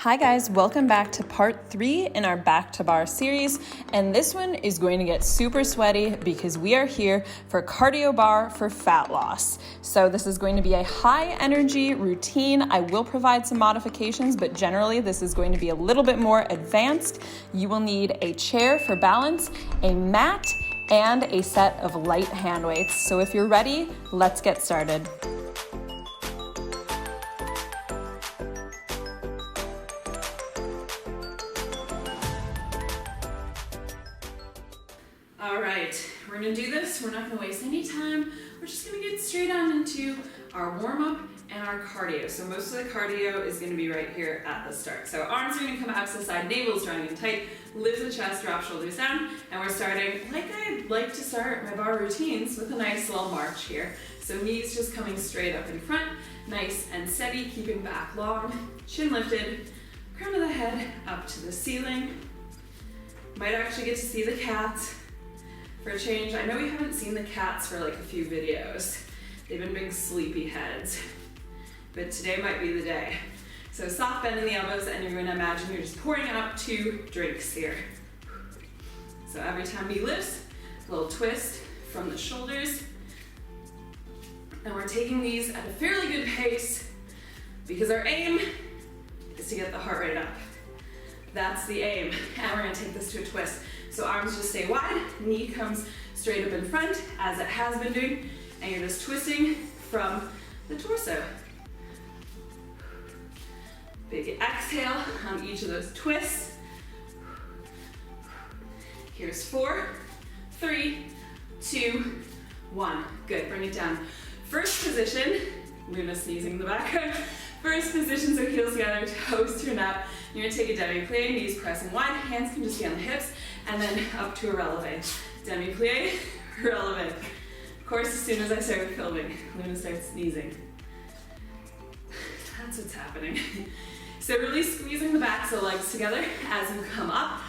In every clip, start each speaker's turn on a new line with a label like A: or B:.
A: Hi guys, welcome back to part 3 in our Back to Barre series, and this one is going to get super sweaty because we are here for cardio bar for fat loss. So this is going to be a high energy routine. I will provide some modifications, but generally this is going to be a little bit more advanced. You will need a chair for balance, a mat, and a set of light hand weights. So if you're ready, let's get started. All right, we're gonna do this. We're not gonna waste any time. We're just gonna get straight on into our warm-up and our cardio. So most of the cardio is gonna be right here at the start. So arms are gonna come out to the side, navel's drawing in tight, lift the chest, drop shoulders down, and we're starting, like I like to start my bar routines, with a nice little march here. So knees just coming straight up in front, nice and steady, keeping back long, chin lifted, crown of the head up to the ceiling. Might actually get to see the cats. For a change, I know we haven't seen the cats for like a few videos. They've been big sleepy heads, but today might be the day. So soft bend in the elbows, and you're going to imagine you're just pouring out 2 drinks here. So every time he lifts, a little twist from the shoulders. And we're taking these at a fairly good pace because our aim is to get the heart rate up. That's the aim, and we're going to take this to a twist. So arms just stay wide, knee comes straight up in front as it has been doing, and you're just twisting from the torso. Big exhale on each of those twists. Here's 4, 3, 2, 1. Good, bring it down. First position, Luna sneezing in the background. First position, so heels together, toes turned up. You're gonna take a demi-plie, knees pressing wide, hands can just be on the hips, and then up to a releve. Demi-plie, releve. Of course, as soon as I started filming, Luna starts sneezing. That's what's happening. So really squeezing the backs of the legs together as you come up.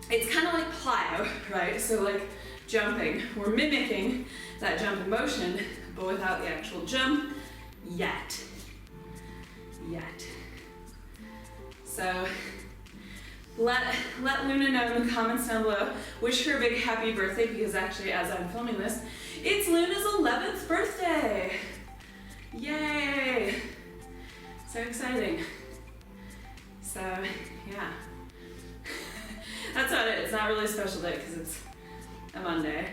A: It's kind of like plyo, right? So like jumping. We're mimicking that jumping motion, but without the actual jump yet. So let Luna know in the comments down below. Wish her a big happy birthday, because actually as I'm filming this, it's Luna's 11th birthday. Yay! So exciting. So yeah, that's about it. It's not really a special day because it's a Monday.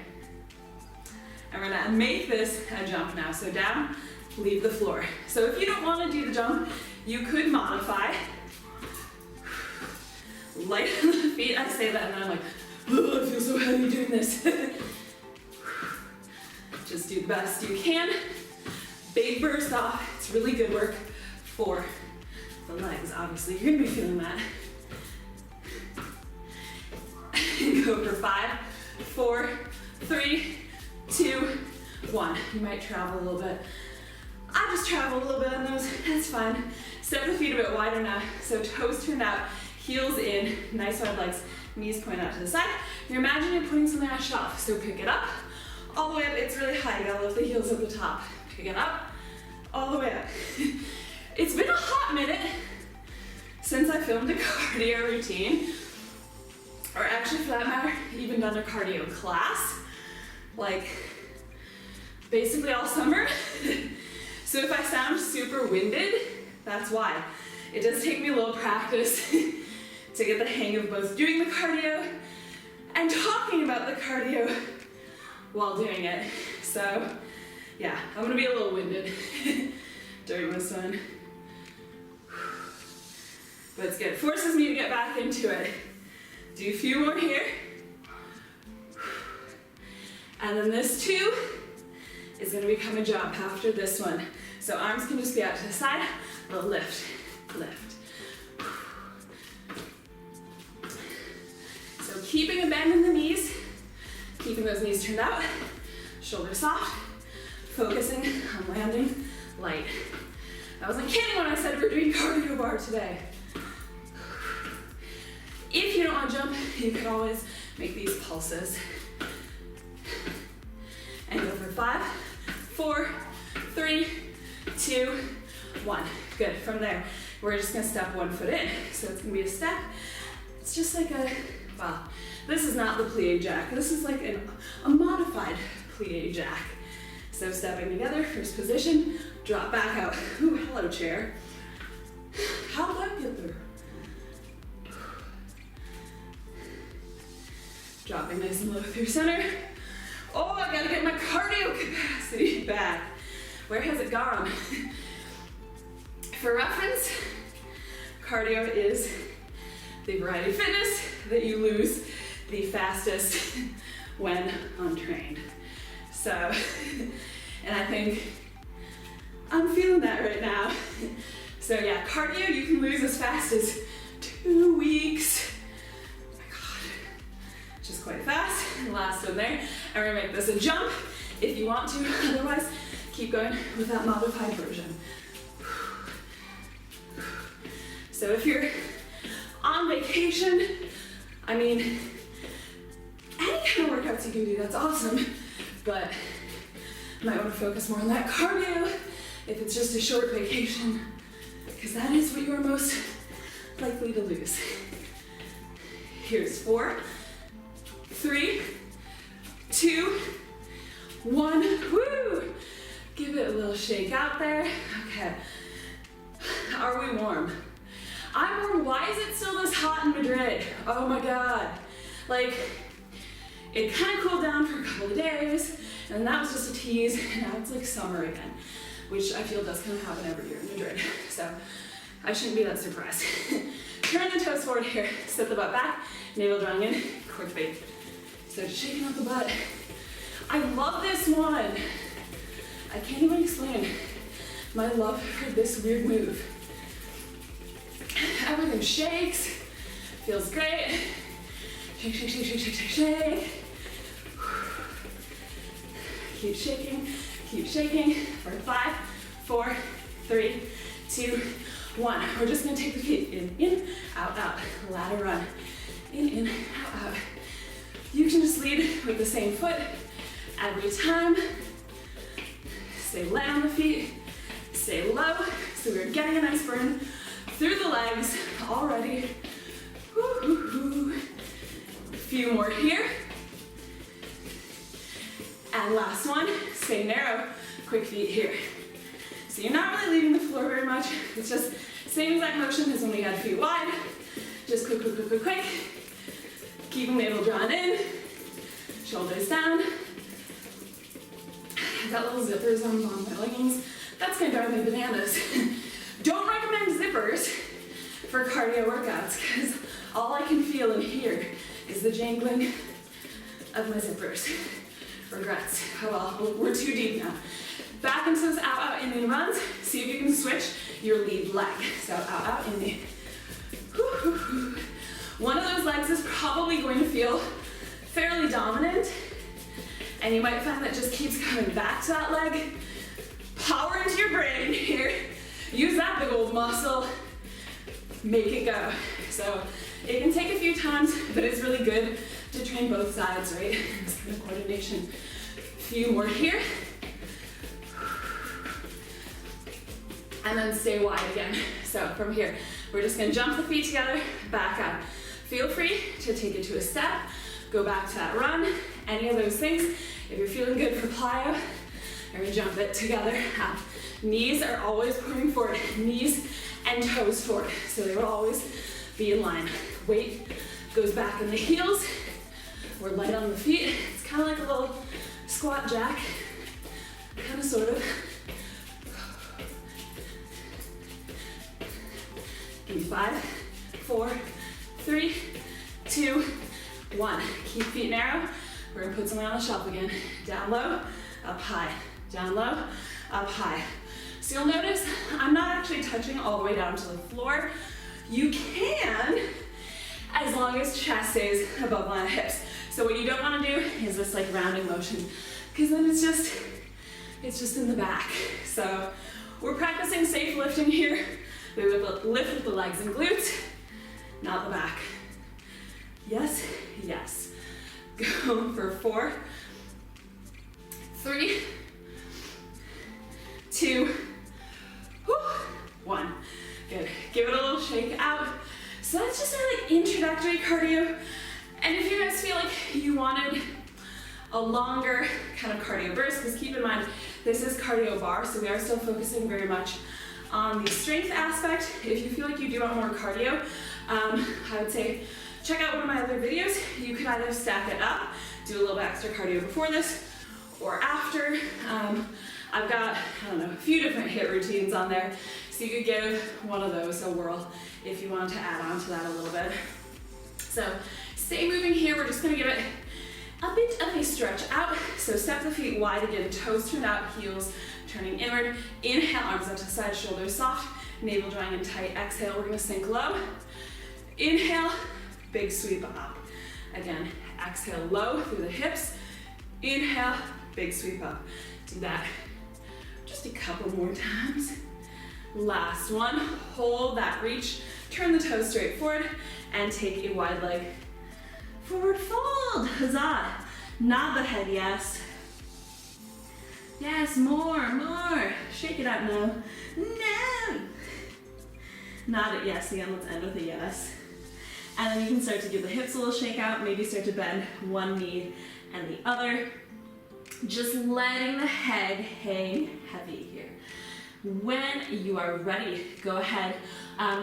A: And we're gonna make this a jump now. So down, leave the floor. So if you don't want to do the jump, you could modify. Light on the feet. I say that and then I'm like, oh, I feel so heavy doing this. Just do the best you can. Big burst off. It's really good work for the legs, obviously. You're gonna be feeling that. Go for 5, 4, 3, 2, 1. You might travel a little bit. I just travel a little bit on those, that's fine. Step the feet a bit wider now, so toes turned out, heels in, nice wide legs, knees point out to the side. You're imagining you're putting something on a shelf, so pick it up, all the way up. It's really high, you gotta lift the heels at the top. Pick it up, all the way up. It's been a hot minute since I filmed a cardio routine, or actually for that matter, even done a cardio class, like basically all summer. So if I sound super winded, that's why. It does take me a little practice to get the hang of both doing the cardio and talking about the cardio while doing it. So yeah, I'm gonna be a little winded during this one. But it's good. Forces me to get back into it. Do a few more here. And then this too is gonna become a jump after this one. So arms can just be out to the side, a little lift, lift. So keeping a bend in the knees, keeping those knees turned out, shoulders soft, focusing on landing light. I wasn't kidding when I said we're doing cardio bar today. If you don't want to jump, you can always make these pulses. And go for 5, 4, 3, 2, 1. Good. From there, we're just gonna step one foot in. So it's gonna be a step. It's just like a, well, this is not the plie jack. This is like a modified plie jack. So stepping together, first position, drop back out. Ooh, hello chair. How did I get there? Dropping nice and low through center. Oh, I gotta get my cardio capacity back. Where has it gone? For reference, cardio is the variety of fitness that you lose the fastest when untrained. So, and I think I'm feeling that right now. So yeah, cardio you can lose as fast as 2 weeks. Oh my God, just quite fast. Last one there. And we're gonna make this a jump if you want to, otherwise keep going with that modified version. So if you're on vacation, I mean, any kind of workouts you can do, that's awesome, but you might want to focus more on that cardio if it's just a short vacation, because that is what you're most likely to lose. Here's 4, 3, 2, 1, woo! Give it a little shake out there. Okay, are we warm? I'm warm. Why is it still this hot in Madrid? Oh my God. Like, it kind of cooled down for a couple of days, and that was just a tease, and now it's like summer again, which I feel does kind of happen every year in Madrid. So I shouldn't be that surprised. Turn the toes forward here, sit the butt back, navel drawing in, quick feet. So just shaking out the butt. I love this one. I can't even explain my love for this weird move. Everything shakes, feels great. Shake, shake, shake, shake, shake, shake, shake. Keep shaking, keep shaking. For 5, 4, 3, 2, 1. We're just gonna take the feet in, out, out. Ladder run. In, out, out. You can just lead with the same foot every time. Stay light on the feet, stay low. So we're getting a nice burn through the legs already. Woo-hoo-hoo. A few more here. And last one, stay narrow, quick feet here. So you're not really leaving the floor very much. It's just same exact motion as when we had feet wide. Just quick, quick, quick, quick, quick. Keep the navel drawn in, shoulders down. I've got little zippers on my leggings. That's gonna drive me bananas. Don't recommend zippers for cardio workouts because all I can feel and hear is the jangling of my zippers. Regrets. Oh well, we're too deep now. Back into those out, out, in runs. See if you can switch your lead leg. So out, out, in. One of those legs is probably going to feel fairly dominant, and you might find that just keeps coming back to that leg. Power into your brain here. Use that big old muscle. Make it go. So it can take a few times, but it's really good to train both sides, right? This kind of coordination. A few more here. And then stay wide again. So from here, we're just gonna jump the feet together, back up. Feel free to take it to a step, go back to that run, any of those things. If you're feeling good for plyo, we're gonna jump it together out. Knees are always pointing forward, knees and toes forward. So they will always be in line. Weight goes back in the heels. We're light on the feet. It's kind of like a little squat jack, kind of, sort of. Give me 5, 4, 3, 2, 1. Keep feet narrow. We're gonna put something on the shelf again. Down low, up high. Down low, up high. So you'll notice I'm not actually touching all the way down to the floor. You can, as long as chest stays above line of hips. So what you don't want to do is this like rounding motion, because then it's just in the back. So we're practicing safe lifting here. We would lift with the legs and glutes, not the back. Yes, yes. Go for 4, 3, 2, 1. Good. Give it a little shake out. So that's just our like introductory cardio. And if you guys feel like you wanted a longer kind of cardio burst, because keep in mind, this is cardio bar, so we are still focusing very much on the strength aspect. If you feel like you do want more cardio, I would say check out one of my other videos. You could either stack it up, do a little bit extra cardio before this or after. I've got, I don't know, a few different HIIT routines on there, so you could give one of those a whirl if you want to add on to that a little bit. So stay moving here. We're just gonna give it a bit of a stretch out. So step the feet wide again, toes turned out, heels turning inward. Inhale, arms up to the side, shoulders soft, navel drawing in tight. Exhale, we're gonna sink low. Inhale, big sweep up. Again, exhale low through the hips. Inhale, big sweep up. Do that just a couple more times. Last one, hold that reach, turn the toes straight forward, and take a wide leg forward fold. Huzzah! Nod the head, yes. Yes, more. Shake it out now. No! Nod it, yes. Again, let's end with a yes. And then you can start to give the hips a little shake out, maybe start to bend one knee and the other. Just letting the head hang heavy here. When you are ready, go ahead,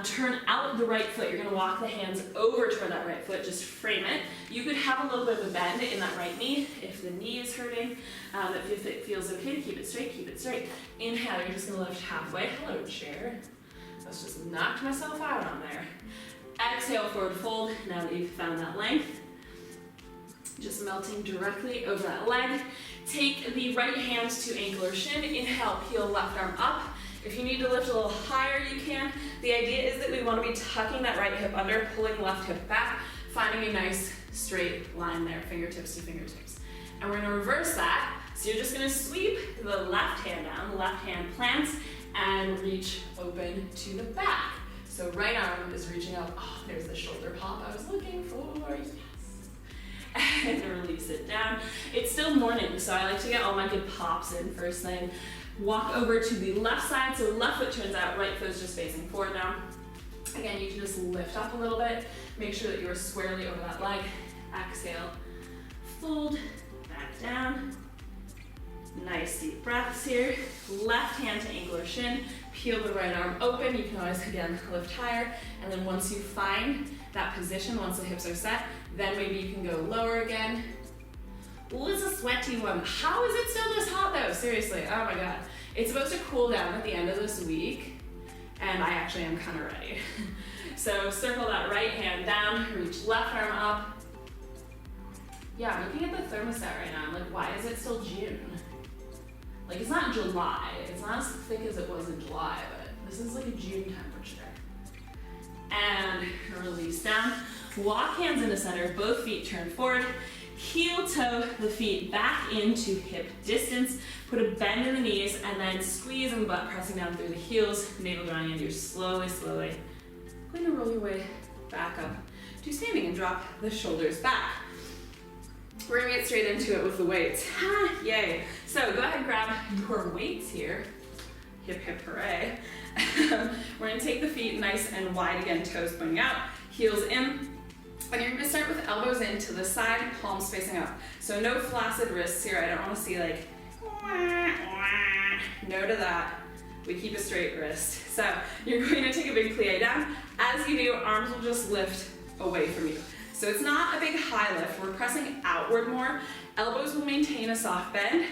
A: turn out the right foot. You're gonna walk the hands over toward that right foot, just frame it. You could have a little bit of a bend in that right knee if the knee is hurting. If it feels okay to keep it straight, keep it straight. Inhale, you're just gonna lift halfway. Hello, chair. Let's just knock myself out on there. Exhale, forward fold. Now that you've found that length, just melting directly over that leg. Take the right hand to ankle or shin. Inhale, peel left arm up. If you need to lift a little higher, you can. The idea is that we want to be tucking that right hip under, pulling left hip back, finding a nice straight line there, fingertips to fingertips. And we're going to reverse that. So you're just going to sweep the left hand down, the left hand plants, and reach open to the back. So right arm is reaching up. Oh, there's the shoulder pop I was looking for. Yes. And release it down. It's still morning, so I like to get all my good pops in first thing. Walk over to the left side, so left foot turns out, right foot is just facing forward now. Again, you can just lift up a little bit. Make sure that you are squarely over that leg. Exhale, fold, back down. Nice deep breaths here. Left hand to ankle or shin. Peel the right arm open. You can always, again, lift higher. And then once you find that position, once the hips are set, then maybe you can go lower again. Ooh, it's a sweaty one. How is it still this hot though? Seriously, oh my God. It's supposed to cool down at the end of this week, and I actually am kind of ready. So circle that right hand down, reach left arm up. Yeah, I'm looking at the thermostat right now. I'm like, why is it still June? Like, it's not July. It's not as thick as it was in July, but this is like a June temperature. And release down. Walk hands into center, both feet turn forward. Heel toe the feet back into hip distance. Put a bend in the knees and then squeeze in the butt, pressing down through the heels, navel drawing in. You're slowly going to roll your way back up to standing and drop the shoulders back. We're gonna get straight into it with the weights. Yay. So go ahead and grab your weights here. Hip, hip, hooray. We're gonna take the feet nice and wide again, toes pointing out, heels in. And you're gonna start with elbows in to the side, palms facing up. So no flaccid wrists here. I don't wanna see like, no to that. We keep a straight wrist. So you're going to take a big plie down. As you do, arms will just lift away from you. So it's not a big high lift. We're pressing outward more. Elbows will maintain a soft bend,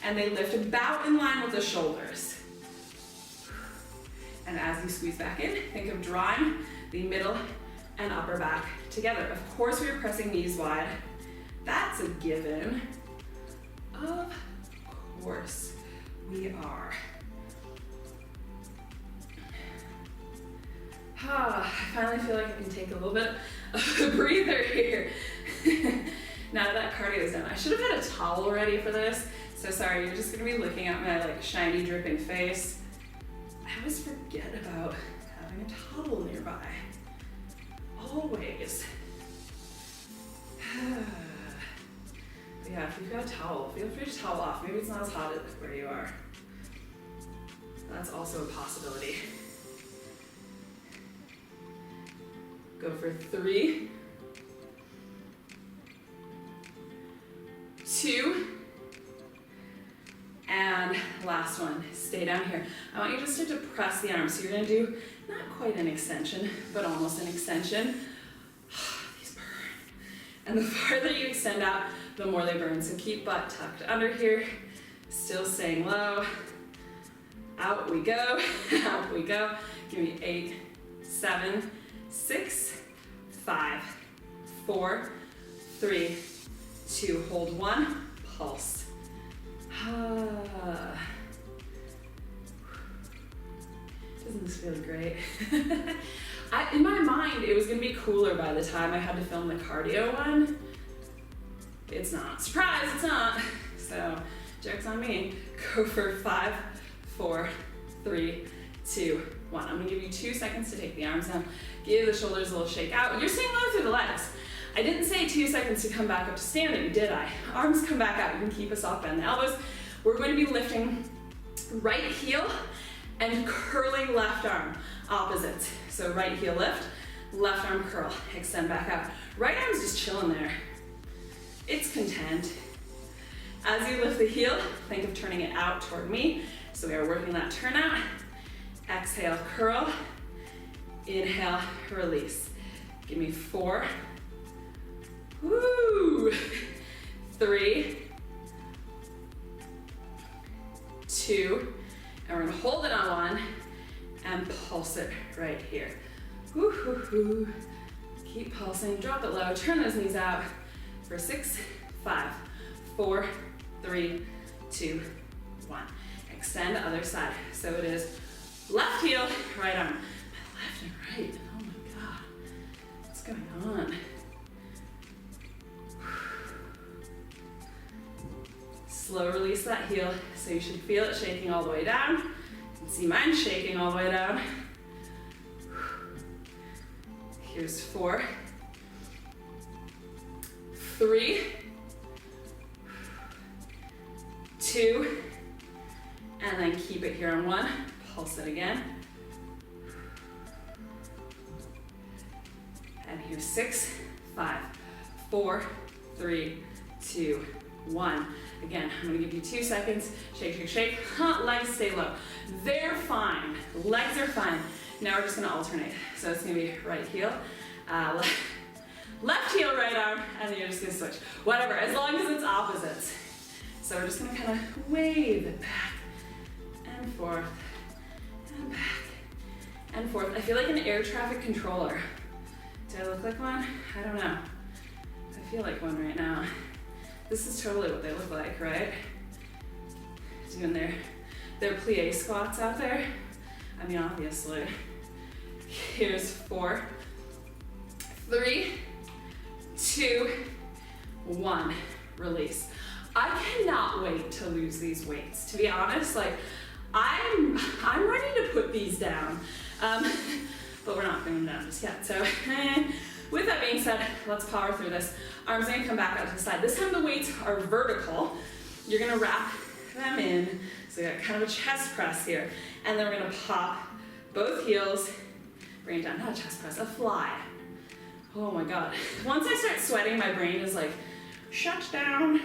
A: and they lift about in line with the shoulders. And as you squeeze back in, think of drawing the middle and upper back together. Of course, we are pressing knees wide. That's a given. Of course, we are. I finally feel like I can take a little bit of a breather here. Now that cardio is done. I should have had a towel ready for this. So sorry, you're just gonna be looking at my like shiny dripping face. I always forget about having a towel nearby. Always. But yeah, if you've got a towel, feel free to towel off. Maybe it's not as hot where you are. That's also a possibility. Go for 3, 2, and last one. Stay down here. I want you just to press the arms. So you're gonna do not quite an extension, but almost an extension. These burn. And the farther you extend out, the more they burn. So keep butt tucked under here, still staying low. Out we go, out we go. Give me 8, 7, 6, 5, 4, 3, 2, hold 1, pulse. Doesn't this feel great? In my mind, it was gonna be cooler by the time I had to film the cardio one. It's not. Surprise, it's not. So, joke's on me. Go for 5, 4, 3, 2, 1. I'm gonna give you 2 seconds to take the arms down. Give the shoulders a little shake out. You're staying low through the legs. I didn't say 2 seconds to come back up to standing, did I? Arms come back out. You can keep a soft bend in the elbows. We're going to be lifting right heel and curling left arm, opposites. So right heel lift, left arm curl, extend back out. Right arm's just chilling there. It's content. As you lift the heel, think of turning it out toward me. So we are working that turn out. Exhale, curl. Inhale, release. Give me 4. Woo! 3, 2, and we're gonna hold it on 1 and pulse it right here. Woo, hoo, hoo. Keep pulsing, drop it low, turn those knees out for 6, 5, 4, 3, 2, 1. Extend the other side. So it is left heel, right arm. Left and right, oh my God, what's going on? Slow release that heel, so you should feel it shaking all the way down. You can see mine shaking all the way down. Here's 4, 3, 2, and then keep it here on 1. Pulse it again. And here's 6, 5, 4, 3, 2, 1. Again, I'm gonna give you 2 seconds. Shake, shake, shake. Legs stay low. They're fine. Legs are fine. Now we're just gonna alternate. So it's gonna be right heel, left heel, right arm, and then you're just gonna switch. Whatever, as long as it's opposites. So we're just gonna kind of wave it back and forth and back and forth. I feel like an air traffic controller. Do I look like one? I don't know. I feel like one right now. This is totally what they look like, right? Doing their plie squats out there. I mean, obviously. Here's 4, 3, 2, 1. Release. I cannot wait to lose these weights. To be honest, like I'm ready to put these down, but we're not putting them down just yet. So. With that being said, let's power through this. Arms are gonna come back out to the side. This time the weights are vertical. You're gonna wrap them in. So we got kind of a chest press here. And then we're gonna pop both heels, bring it down, not a chest press, a fly. Oh my God. Once I start sweating, my brain is like, shut down.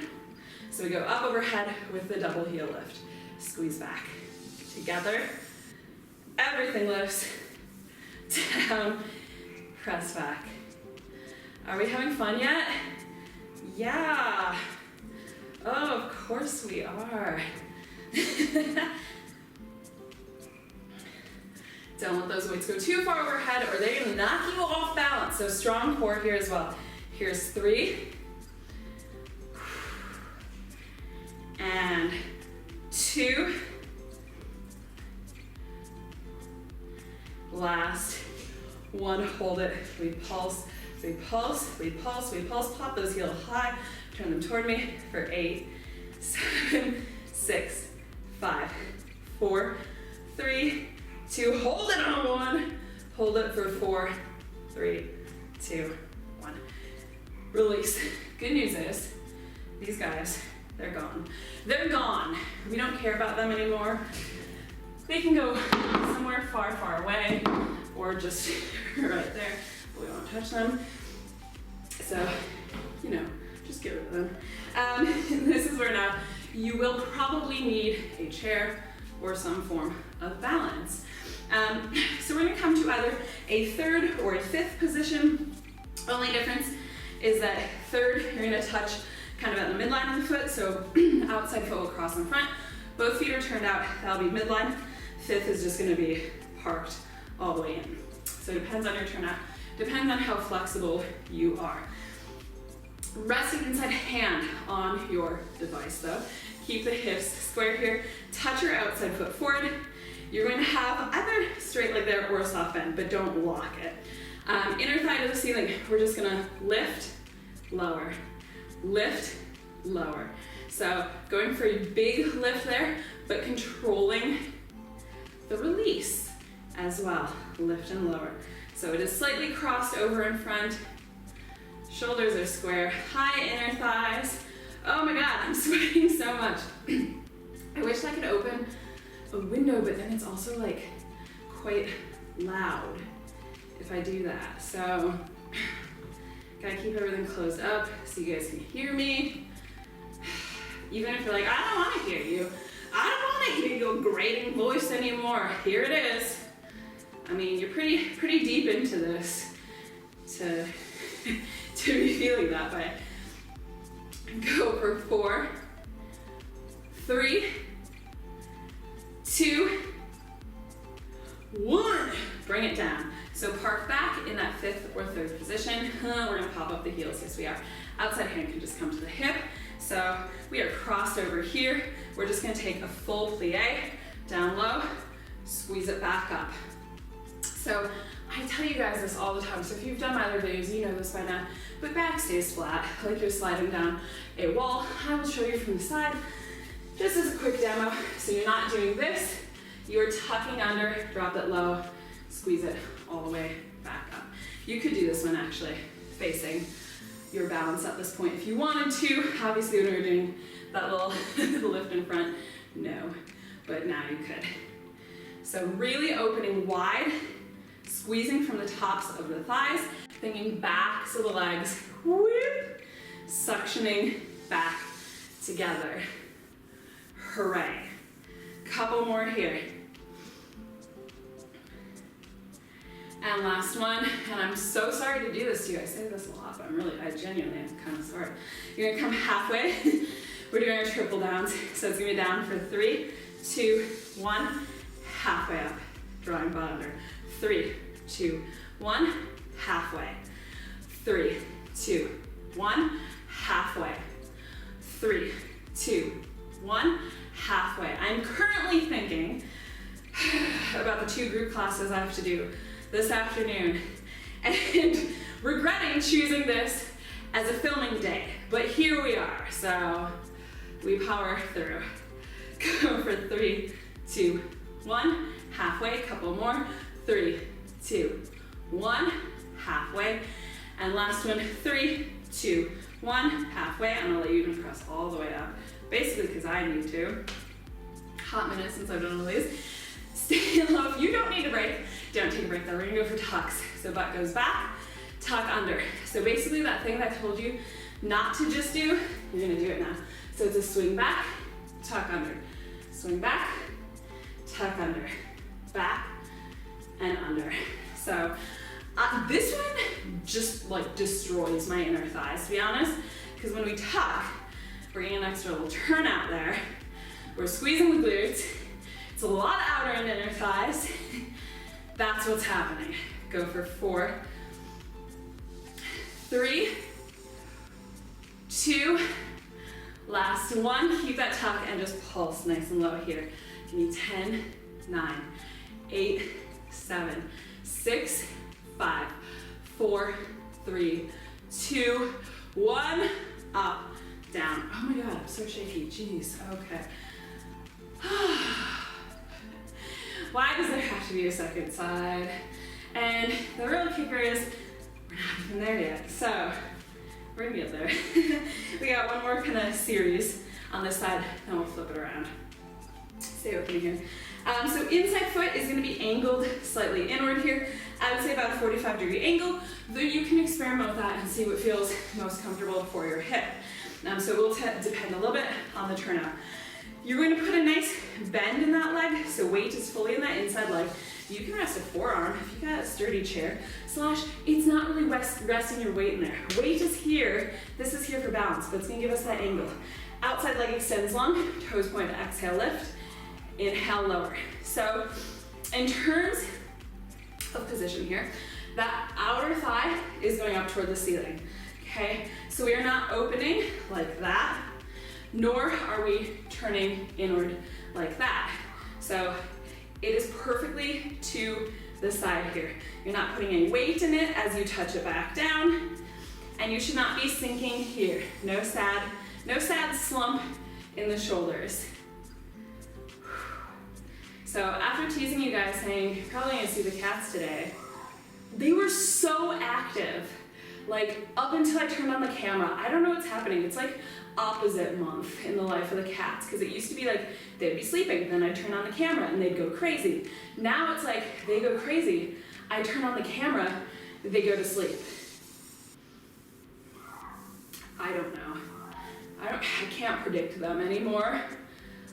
A: So we go up overhead with the double heel lift. Squeeze back. Together. Everything lifts. Down. Press back. Are we having fun yet? Yeah. Oh, of course we are. Don't let those weights go too far overhead or they're gonna knock you off balance. So strong core here as well. Here's 3. And 2. Last 1, hold it. We pulse, we pulse, we pulse, we pulse. Pop those heels high, turn them toward me for 8, 7, 6, 5, 4, 3, 2. Hold it on 1. Hold it for 4, 3, 2, 1. Release. Good news is, these guys, they're gone. They're gone. We don't care about them anymore. They can go somewhere far, far away, or just right there. We won't touch them. So, you know, just get rid of them. This is where now you will probably need a chair or some form of balance. So we're gonna come to either a third or a fifth position. Only difference is that third, you're gonna touch kind of at the midline of the foot, so outside foot will cross in front. Both feet are turned out, that'll be midline. Fifth is just gonna be parked all the way in. So it depends on your turnout, depends on how flexible you are. Resting inside hand on your device though. Keep the hips square here, touch your outside foot forward. You're going to have either straight leg there or a soft bend, but don't lock it. Inner thigh to the ceiling, we're just gonna lift, lower, lift, lower. So going for a big lift there, but controlling the release as well, lift and lower. So it is slightly crossed over in front, shoulders are square, high inner thighs. Oh my God, I'm sweating so much. I wish I could open a window, but then it's also like quite loud if I do that. So gotta keep everything closed up so you guys can hear me. Even if you're like, I don't wanna hear you. I don't wanna hear your grating voice anymore. Here it is. I mean, you're pretty deep into this to be feeling that way. Go for 4, 3, 2, 1. Bring it down. So park back in that fifth or third position. We're gonna pop up the heels, yes we are. Outside hand can just come to the hip. So we are crossed over here. We're just gonna take a full plie, down low, squeeze it back up. So I tell you guys this all the time, so if you've done my other videos, you know this by now, but back stays flat, like you're sliding down a wall. I will show you from the side, just as a quick demo. So you're not doing this, you're tucking under, drop it low, squeeze it all the way back up. You could do this one actually facing your balance at this point if you wanted to. Obviously when we were doing that little lift in front, no, but now you could. So really opening wide, squeezing from the tops of the thighs, thinking backs of the legs, whoop, suctioning back together. Hooray. Couple more here. And last one, and I'm so sorry to do this to you. I say this a lot, but I genuinely am kind of sorry. You're gonna come halfway. We're doing our triple downs. So it's gonna be down for 3, 2, 1, halfway up, drawing butt under. 3, 2, 1, halfway. 3, 2, 1, halfway. 3, 2, 1, halfway. I'm currently thinking about the 2 group classes I have to do this afternoon and regretting choosing this as a filming day, but here we are, so we power through. Go for 3, 2, 1, halfway, couple more. 3, 2, 1, halfway. And last one, 3, 2, 1, halfway. I'm gonna let you even press all the way up, basically because I need to. Hot minute since I've done all these. Stay low. If you don't need a break, don't take a break though. We're gonna go for tucks. So butt goes back, tuck under. So basically that thing that I told you not to just do, you're gonna do it now. So it's a swing back, tuck under. Swing back, tuck under. Back and under. So this one just like destroys my inner thighs, to be honest, because when we tuck, we're getting an extra little turnout there. We're squeezing the glutes. It's a lot of outer and inner thighs. That's what's happening. Go for 4, 3, 2, last one. Keep that tuck and just pulse nice and low here. Give me 10, 9, 8, 7, 6, 5, 4, 3, 2, 1, up, down. Oh my God, I'm so shaky, jeez, okay. Why does there have to be a second side? And the real kicker is, we're not even there yet, so we're gonna get there. We got one more kind of series on this side, then we'll flip it around. Stay open here. So inside foot is gonna be angled slightly inward here. I would say about a 45-degree angle, though you can experiment with that and see what feels most comfortable for your hip. So it will depend a little bit on the turnout. You're going to put a nice bend in that leg, so weight is fully in that inside leg. You can rest a forearm if you got a sturdy chair, / it's not really resting your weight in there. Weight is here, this is here for balance, but it's gonna give us that angle. Outside leg extends long, toes point, exhale, lift, inhale, lower. So in terms of position here, that outer thigh is going up toward the ceiling, okay? So we are not opening like that, nor are we turning inward like that. So it is perfectly to the side here. You're not putting any weight in it as you touch it back down, and you should not be sinking here. No sad slump in the shoulders. So after teasing you guys saying, you're probably gonna see the cats today, they were so active. Like up until I turned on the camera, I don't know what's happening. It's like opposite month in the life of the cats, because it used to be like they'd be sleeping, then I'd turn on the camera and they'd go crazy. Now it's like they go crazy, I turn on the camera, they go to sleep. I don't know. I can't predict them anymore.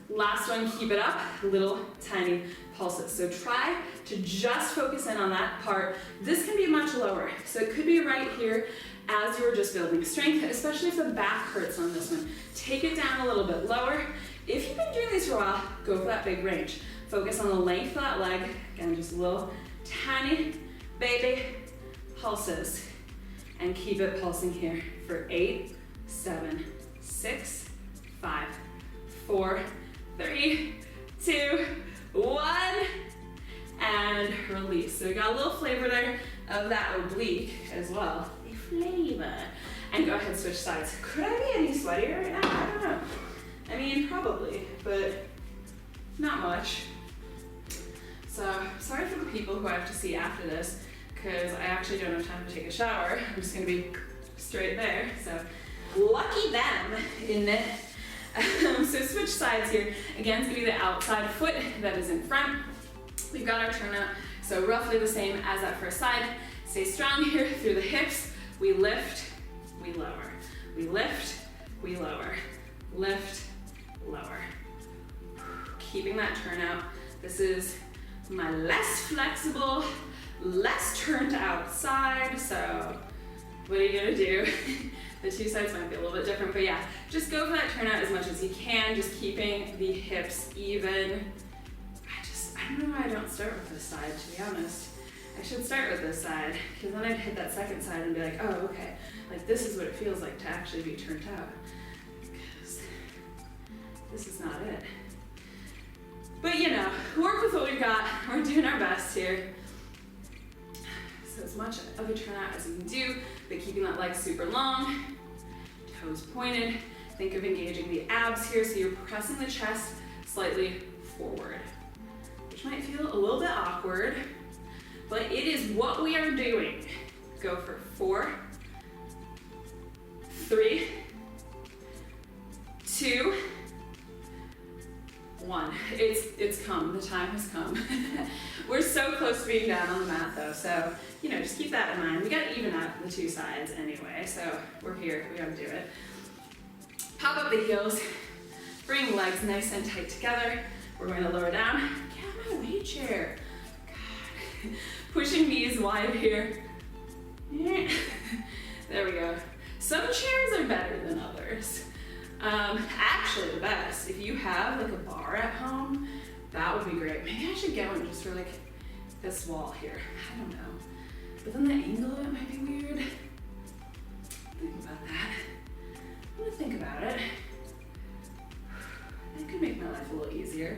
A: Last one, keep it up, little tiny pulses. So try to just focus in on that part. This can be much lower. So it could be right here as you're just building strength, especially if the back hurts on this one. Take it down a little bit lower. If you've been doing these for a while, go for that big range. Focus on the length of that leg. Again, just little tiny baby pulses. And keep it pulsing here for 8, 7, 6, 5, 4, 3, 2, 1, and release. So we got a little flavor there of that oblique as well. A flavor. And go ahead and switch sides. Could I be any sweatier right now? I don't know. I mean, probably, but not much. So sorry for the people who I have to see after this, because I actually don't have time to take a shower. I'm just gonna be straight there. So lucky them, isn't it? So switch sides here. Again, it's gonna be the outside foot that is in front. We've got our turnout, so roughly the same as that first side. Stay strong here through the hips. We lift, we lower. We lift, we lower. Lift, lower. Keeping that turnout. This is my less flexible, less turned out side, so what are you gonna do? The two sides might be a little bit different, but yeah, just go for that turnout as much as you can, just keeping the hips even. I don't know why I don't start with this side, to be honest. I should start with this side, because then I'd hit that second side and be like, oh, okay, like this is what it feels like to actually be turned out. Because this is not it. But you know, work with what we've got. We're doing our best here. So as much of a turnout as you can do, but keeping that leg super long, toes pointed. Think of engaging the abs here, so you're pressing the chest slightly forward, which might feel a little bit awkward, but it is what we are doing. Go for 4, 3, 2, 1. It's come, the time has come. We're so close to being down on the mat though, so you know, just keep that in mind. We gotta even out the two sides anyway, so we're here, we gotta do it. Pop up the heels, bring legs nice and tight together. We're going to lower down. Get out of my weight chair. God. Pushing knees wide here. There we go. Some chairs are better than others. Actually the best, if you have like a bar at home, that would be great. Maybe I should get one just for like this wall here. I don't know. But then the angle of it might be weird. Think about that. I'm gonna think about it. That could make my life a little easier.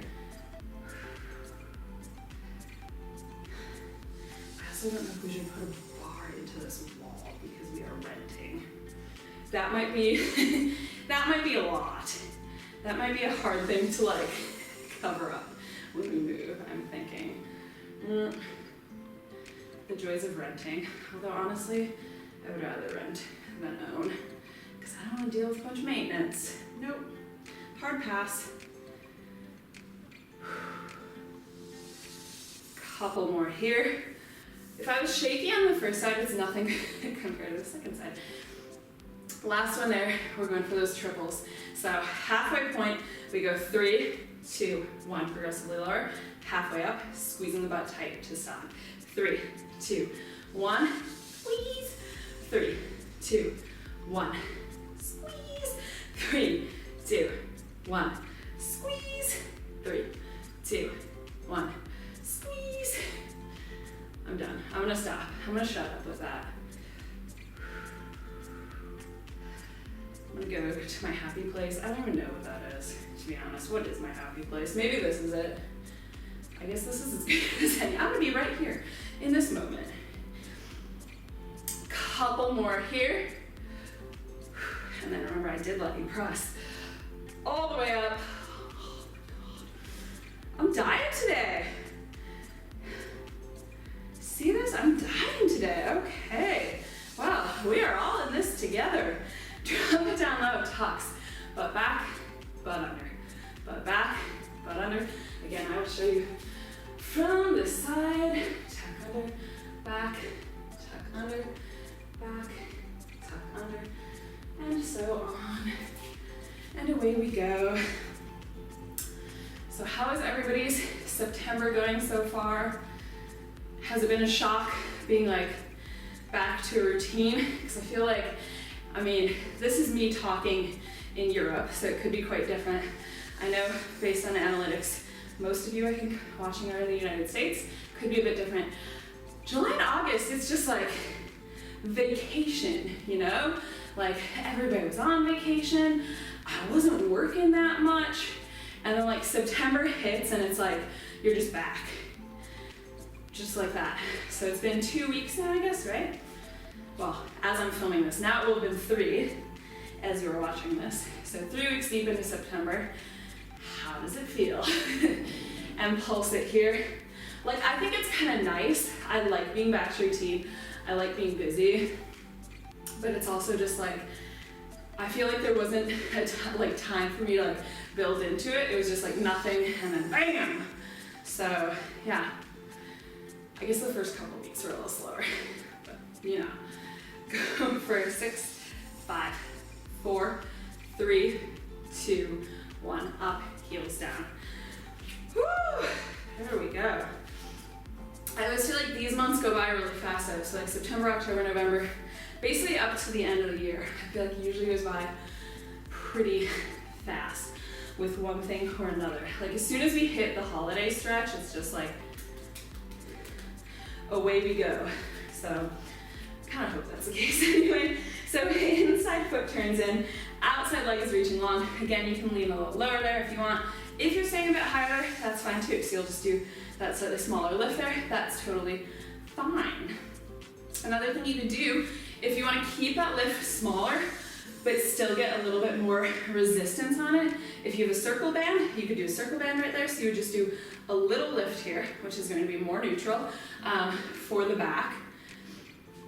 A: I also don't know if we should put a bar into this wall because we are renting. That might be that might be a lot. That might be a hard thing to like cover up when we move, I'm thinking. The joys of renting. Although honestly, I would rather rent than own, because I don't want to deal with a bunch of maintenance. Nope. Hard pass. Couple more here. If I was shaky on the first side, it's nothing compared to the second side. Last one there, we're going for those triples. So halfway point, we go 3, 2, 1, progressively lower. Halfway up, squeezing the butt tight to stop. 3, 2, 1, squeeze. 3, 2, 1, squeeze. 3, 2, 1, squeeze. 3, 2, 1, squeeze. I'm done. I'm gonna stop. I'm gonna shut up with that. I'm gonna go to my happy place. I don't even know what that is, to be honest. What is my happy place? Maybe this is it. I guess this is as good as any. I'm gonna be right here in this moment. Couple more here. And then remember, I did let you press all the way up. Oh my God. I'm dying today. See this? I'm dying today. Okay. Wow, we are all in this together. Drop it down low, tucks. Butt back, butt under. Butt back, butt under. Again, I will show you from this side. Tuck under, back, tuck under, back, tuck under, and so on. And away we go. So how is everybody's September going so far? Has it been a shock being like back to a routine? Because I feel like, I mean, this is me talking in Europe, so it could be quite different. I know based on analytics, most of you I think watching are in the United States, could be a bit different. July and August, it's just like vacation, you know? Like everybody was on vacation, I wasn't working that much, and then like September hits and it's like, you're just back. Just like that. So it's been 2 weeks now, I guess, right? Well, as I'm filming this, now it will have been 3 as you are watching this. So 3 weeks deep into September. How does it feel? And pulse it here. Like, I think it's kind of nice. I like being back to routine. I like being busy. But it's also just like, I feel like there wasn't time for me to like build into it. It was just like nothing and then bam! So yeah. I guess the first couple weeks were a little slower, but you know. Go for 6, 5, 4, 3, 2, 1. Up, heels down. Woo! There we go. I always feel like these months go by really fast though. So like September, October, November, basically up to the end of the year. I feel like it usually goes by pretty fast with one thing or another. Like as soon as we hit the holiday stretch, it's just like, away we go. So I kind of hope that's the case anyway. So inside foot turns in, outside leg is reaching long. Again, you can lean a little lower there if you want. If you're staying a bit higher, that's fine too. So you'll just do that slightly smaller lift there. That's totally fine. Another thing you could do, if you want to keep that lift smaller, but still get a little bit more resistance on it, if you have a circle band, you could do a circle band right there. So you would just do a little lift here, which is going to be more neutral for the back.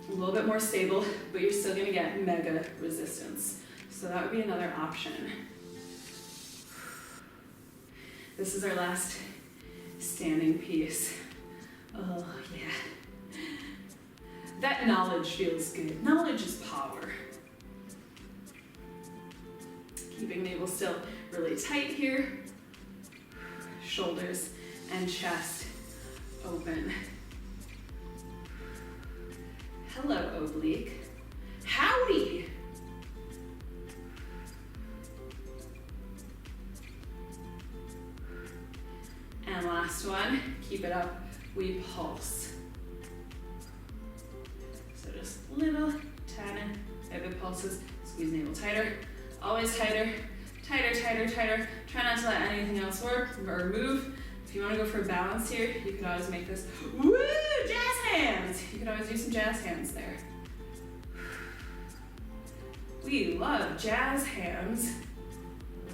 A: A little bit more stable, but you're still going to get mega resistance. So that would be another option. This is our last standing piece. Oh, yeah. That knowledge feels good. Knowledge is power. Keeping navel still really tight here. Shoulders and chest open. Hello, oblique. Howdy! And last one, keep it up, we pulse. So just little, tiny, pivot pulses, squeeze navel tighter, always tighter, tighter, tighter, tighter. Try not to let anything else work or move. If you want to go for balance here, you could always make this, woo, jazz hands. You could always do some jazz hands there. We love jazz hands,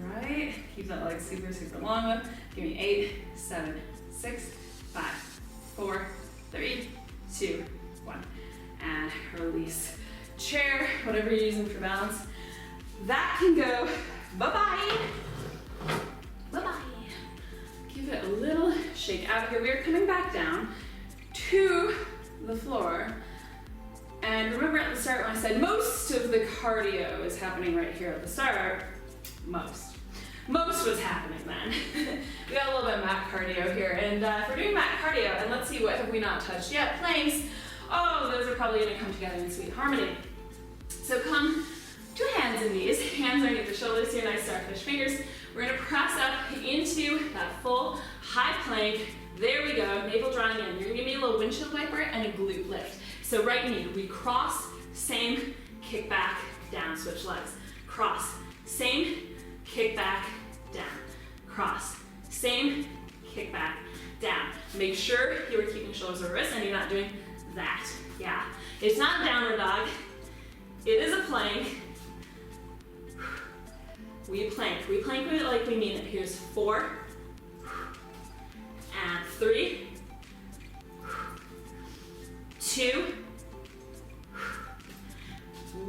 A: right? Keep that leg super, super long though. Give me 8, 7, 6, 5, 4, 3, 2, 1. And release. Chair, whatever you're using for balance. That can go bye-bye. Bye-bye. Give it a little shake out here. We are coming back down to the floor. And remember at the start when I said most of the cardio is happening right here at the start, most was happening then. We got a little bit of mat cardio here, and if we're doing mat cardio, and let's see what have we not touched yet, planks, oh, those are probably gonna come together in sweet harmony. So come to hands and knees, hands underneath the shoulders here, nice starfish fingers. We're gonna press up into that full high plank. There we go, navel drawing in. You're gonna give me a little windshield wiper and a glute lift. So right knee, we cross, same, kick back, down, switch legs. Cross, same, kick back, down. Cross, same, kick back, down. Make sure you are keeping shoulders over wrists and you're not doing that. Yeah, it's not a downward dog. It is a plank. We plank with it like we mean it. Here's 4, and 3, 2,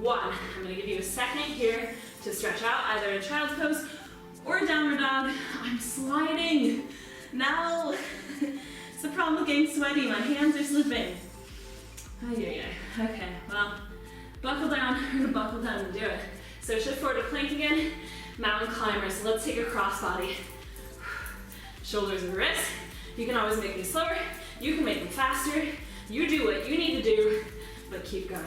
A: 1. I'm gonna give you a second here to stretch out, either in child's pose or a downward dog. I'm sliding. No, it's the problem with getting sweaty. My hands are slipping. Oh yeah. Okay, well, buckle down. We're gonna buckle down and do it. So shift forward to plank again. Mountain climbers. So let's take a crossbody. Shoulders and wrists. You can always make them slower. You can make them faster. You do what you need to do, but keep going.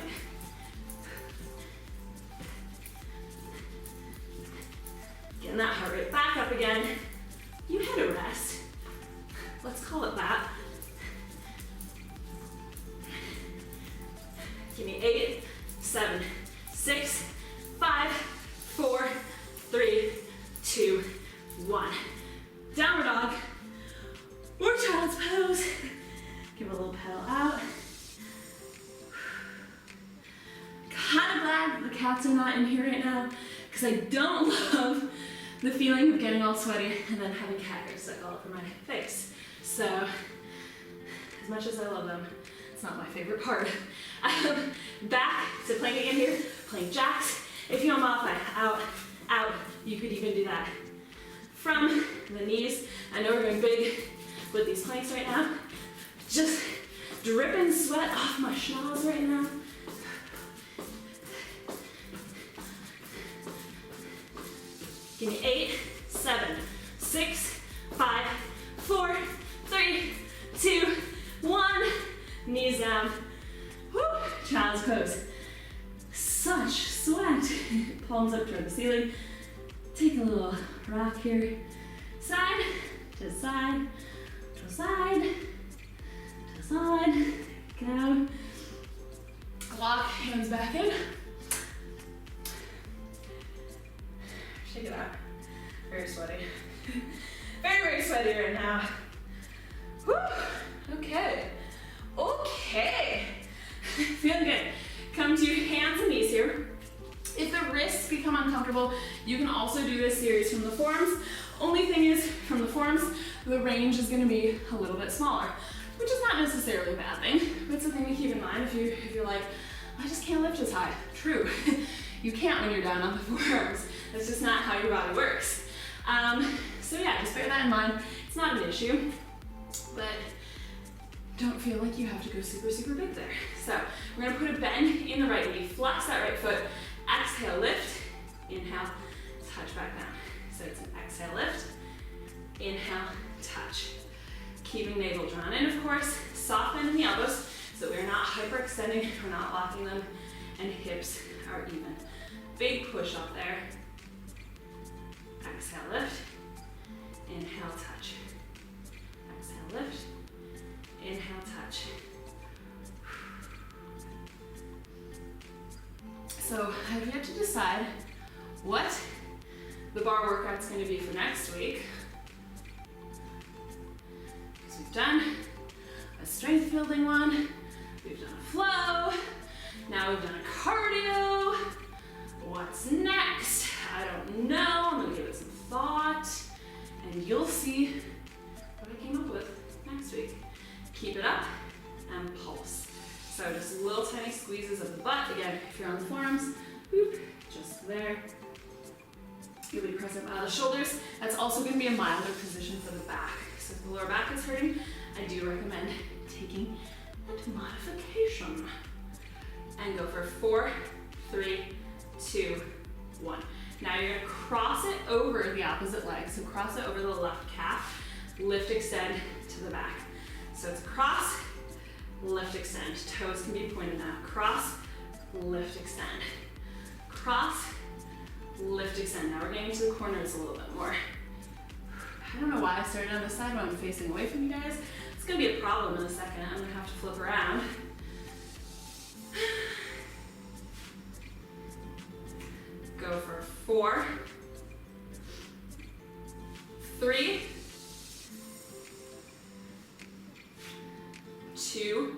A: Getting that heart rate back up again. You had a rest. Let's call it that. Give me 8, 7, 6, 5, 4, 3, 2, 1. Downward dog or child's pose. Give a little pedal out. Kind of glad the cats are not in here right now because I don't love the feeling of getting all sweaty and then having cat hair stuck all over my face. So, as much as I love them, it's not my favorite part. Back to plank again here, plank jacks. If you modify out, out, you could even do that from the knees. I know we're going big with these planks right now. Just dripping sweat off my schnoz right now. Give me 8, 7, 6, 5, 4, 3, 2, 1. Knees down. Woo! Child's pose. Such sweat. Palms up toward the ceiling. Take a little rock here. Side to side to side to side. Go. Lock hands back in. Shake it out. Very sweaty. Very sweaty right now. Woo! Okay. Okay. Feeling good. Come to hands and knees here. If the wrists become uncomfortable, you can also do this series from the forearms. Only thing is, from the forearms, the range is going to be a little bit smaller, which is not necessarily a bad thing, but it's a thing to keep in mind if you're like, I just can't lift as high. True. You can't when you're down on the forearms. That's just not how your body works. So yeah, just bear that in mind. It's not an issue, but don't feel like you have to go super big there. So we're gonna put a bend in the right knee, flex that right foot, exhale, lift, inhale, touch back down. So it's an exhale, lift, inhale, touch. Keeping navel drawn in, of course, soft bend in the elbows, so we're not hyperextending, we're not locking them, and hips are even. Big push up there. Exhale, lift, inhale, touch. Exhale, lift, inhale, touch. So I've yet to decide what the bar workout's going to be for next week. Because we've done a strength building one, we've done a flow, now we've done a cardio. What's next? I don't know. I'm going to give it some thought, and you'll see what I came up with next week. Keep it up and pulse. So just little tiny squeezes of the butt. Again, if you're on the forearms, whoop, just there. You'll be pressing up out of the shoulders. That's also going to be a milder position for the back. So if the lower back is hurting, I do recommend taking and modification. And go for 4, 3, 2, 1. Now you're gonna cross it over the opposite leg. So cross it over the left calf, lift, extend to the back. So it's cross, lift, extend. Toes can be pointed out. Cross, lift, extend. Cross, lift, extend. Now we're getting to the corners a little bit more. I don't know why I started on this side when I'm facing away from you guys. It's gonna be a problem in a second. I'm gonna have to flip around. Go for 4, 3, 2,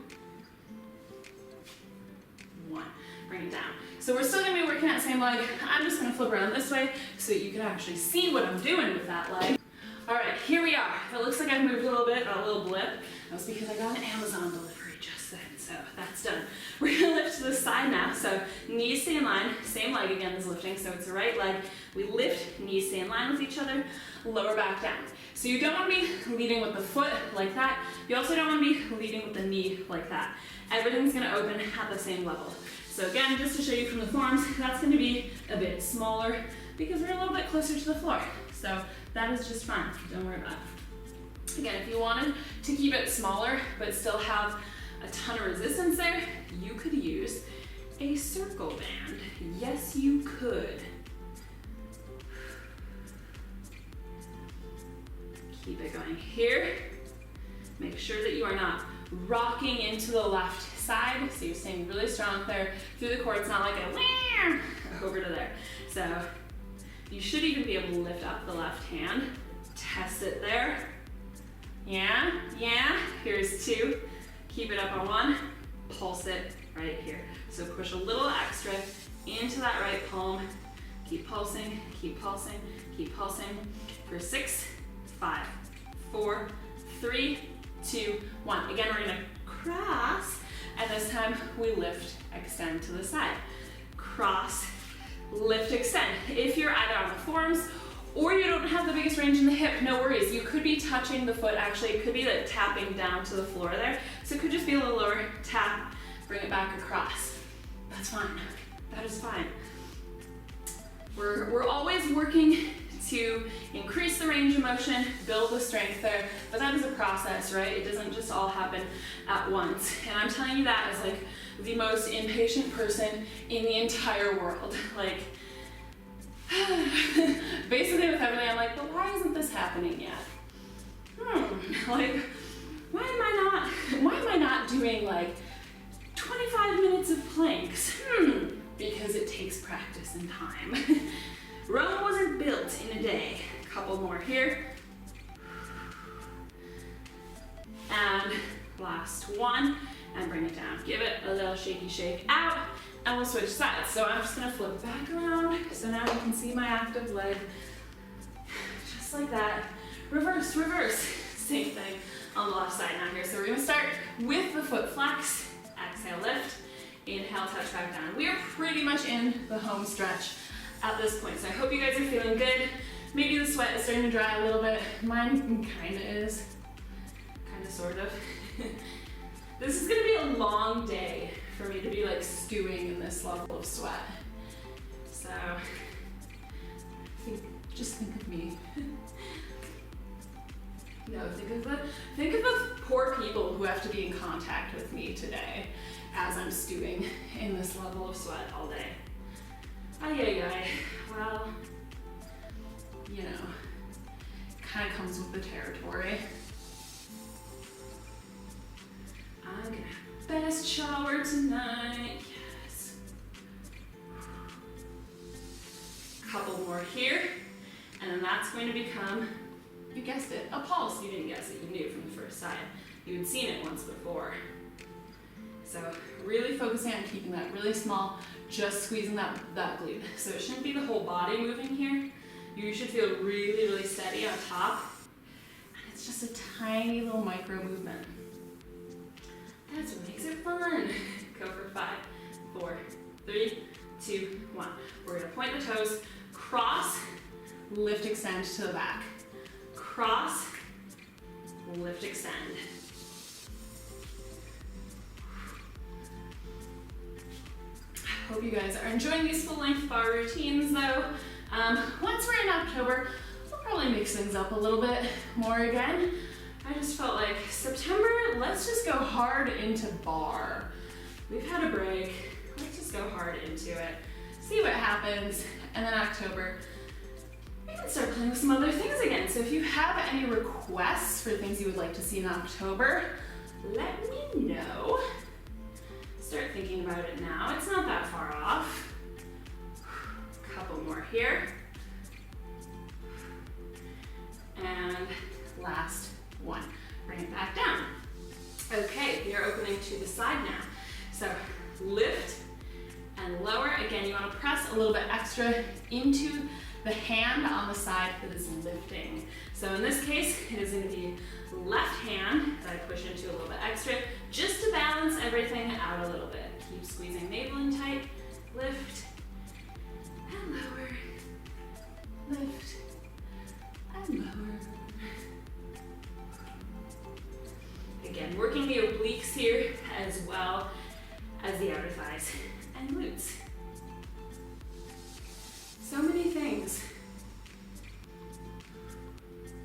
A: 1. Bring it down. So we're still gonna be working that same leg. I'm just gonna flip around this way so that you can actually see what I'm doing with that leg. All right, here we are. It looks like I moved a little bit, a little blip. That's because I got an Amazon delivery just then, so that's done. We're gonna lift to the side now. So knees stay in line, same leg again is lifting, so it's the right leg. We lift, knees stay in line with each other, lower back down. So you don't wanna be leading with the foot like that. You also don't wanna be leading with the knee like that. Everything's gonna open at the same level. So again, just to show you from the forms, that's gonna be a bit smaller because we're a little bit closer to the floor. So that is just fine, don't worry about it. Again, if you wanted to keep it smaller but still have a ton of resistance there, you could use a circle band. Yes, you could. Keep it going here. Make sure that you are not rocking into the left side, so you're staying really strong there through the core. It's not like a wham over to there. So you should even be able to lift up the left hand. Test it there. Yeah, yeah. Here's 2. Keep it up on 1. Pulse it right here. So push a little extra into that right palm. Keep pulsing, keep pulsing, keep pulsing. For 6, 5, 4, 3, 2, 1. Again, we're gonna cross, and this time we lift, extend to the side. Cross, lift, extend. If you're either on the forearms or you don't have the biggest range in the hip, no worries. You could be touching the foot, actually. It could be like tapping down to the floor there. So it could just be a little lower, tap, bring it back across. That's fine, that is fine. We're always working to increase the range of motion, build the strength there, but that is a process, right? It doesn't just all happen at once. And I'm telling you that as like the most impatient person in the entire world. Like, basically with everything, I'm like, but why isn't this happening yet? Like, why am I not doing like 25 minutes of planks? Because it takes practice and time. Rome wasn't built in a day. A couple more here. And last one, and bring it down. Give it a little shaky shake out, and we'll switch sides. So I'm just gonna flip back around, so now you can see my active leg. Just like that. Reverse, reverse. Same thing on the left side now here. So we're gonna start with the foot flex. Exhale, lift. Inhale, touch back down. We are pretty much in the home stretch at this point. So I hope you guys are feeling good. Maybe the sweat is starting to dry a little bit. Mine kinda is. Kinda, sort of. This is gonna be a long day for me to be like stewing in this level of sweat. So, just think of me. No, think of the poor people who have to be in contact with me today as I'm stewing in this level of sweat all day. Ay, ay, ay. Well, you know, kind of comes with the territory. I'm gonna have the best shower tonight. Yes. Couple more here, and then that's going to become, you guessed it, a pulse. You didn't guess it, you knew from the first side. You had seen it once before. So really focusing on keeping that really small, just squeezing that glute. So it shouldn't be the whole body moving here. You should feel really, really steady on top. And it's just a tiny little micro movement. That's what makes it fun. Go for 5, 4, 3, 2, 1. We're gonna point the toes, cross, lift, extend to the back. Cross, lift, extend. hope you guys are enjoying these full-length bar routines though. Once we're in October, we'll probably mix things up a little bit more again. I just felt like September, let's just go hard into bar. We've had a break, let's just go hard into it, see what happens, and then October, we can start playing with some other things again. So if you have any requests for things you would like to see in October, let me know. Start thinking about it now. It's not that far off. A couple more here. And last one. Bring it back down. Okay, we are opening to the side now. So lift and lower. Again, you want to press a little bit extra into the hand on the side that is lifting. So in this case, it is going to be left hand that I push into a little bit extra, just to balance everything out a little bit. Keep squeezing navel in tight, lift and lower, lift and lower. Again, working the obliques here as well as the outer thighs and glutes. So many things.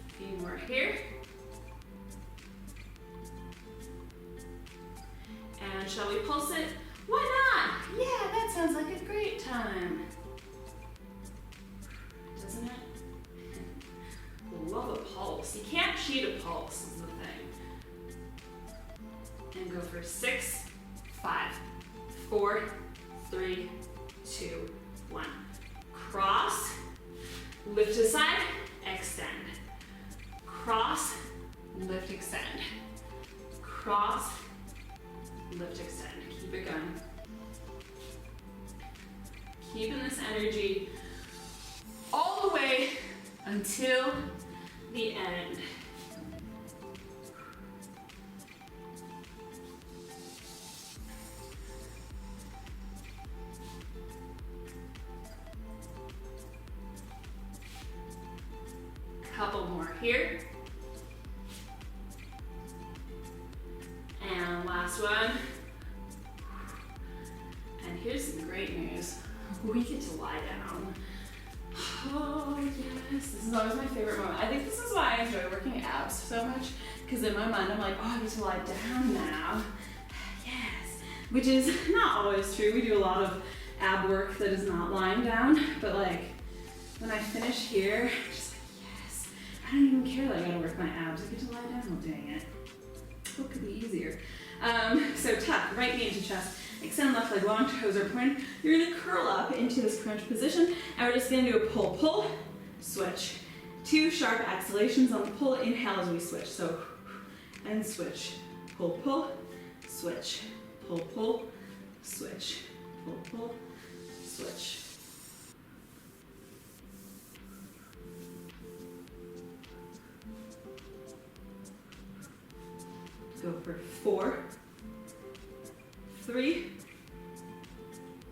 A: A few more here. And shall we pulse it? Why not? Yeah, that sounds like a great time. Doesn't it? Love a pulse. You can't cheat a pulse is the thing. And go for 6, 5, 4, 3, 2, 1. Cross, lift to side, extend. Cross, lift, extend. Cross, lift, extend. Keep it going. Keeping this energy all the way until the end. Couple more here. And last one. And here's some great news. We get to lie down. Oh yes, this is always my favorite moment. I think this is why I enjoy working abs so much, because in my mind I'm like, oh, I get to lie down now. Yes, which is not always true. We do a lot of ab work that is not lying down, but like when I finish here, I don't even care that I gotta work my abs. I get to lie down. Oh, dang it. What could be easier? So tuck, right knee into chest. Extend left leg long, toes are pointed. You're gonna curl up into this crunch position, and we're just gonna do a pull, pull, switch. 2 sharp exhalations on the pull. Inhale as we switch. So, and switch. Pull, pull, switch. Pull, pull, switch. Pull, pull, switch. Go for 4, 3,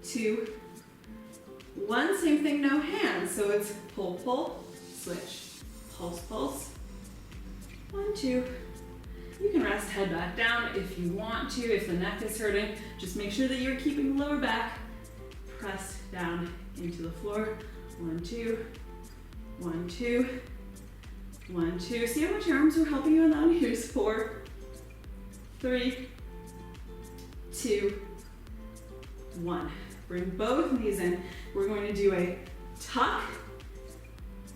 A: 2, 1. Same thing, no hands. So it's pull, pull, switch, pulse, pulse. 1, 2. You can rest head back down if you want to. If the neck is hurting, just make sure that you're keeping the lower back pressed down into the floor. 1, 2, 1, 2, 1, 2. See how much your arms are helping you on that one? Here's 4, 3, 2, 1. Bring both knees in. We're going to do a tuck,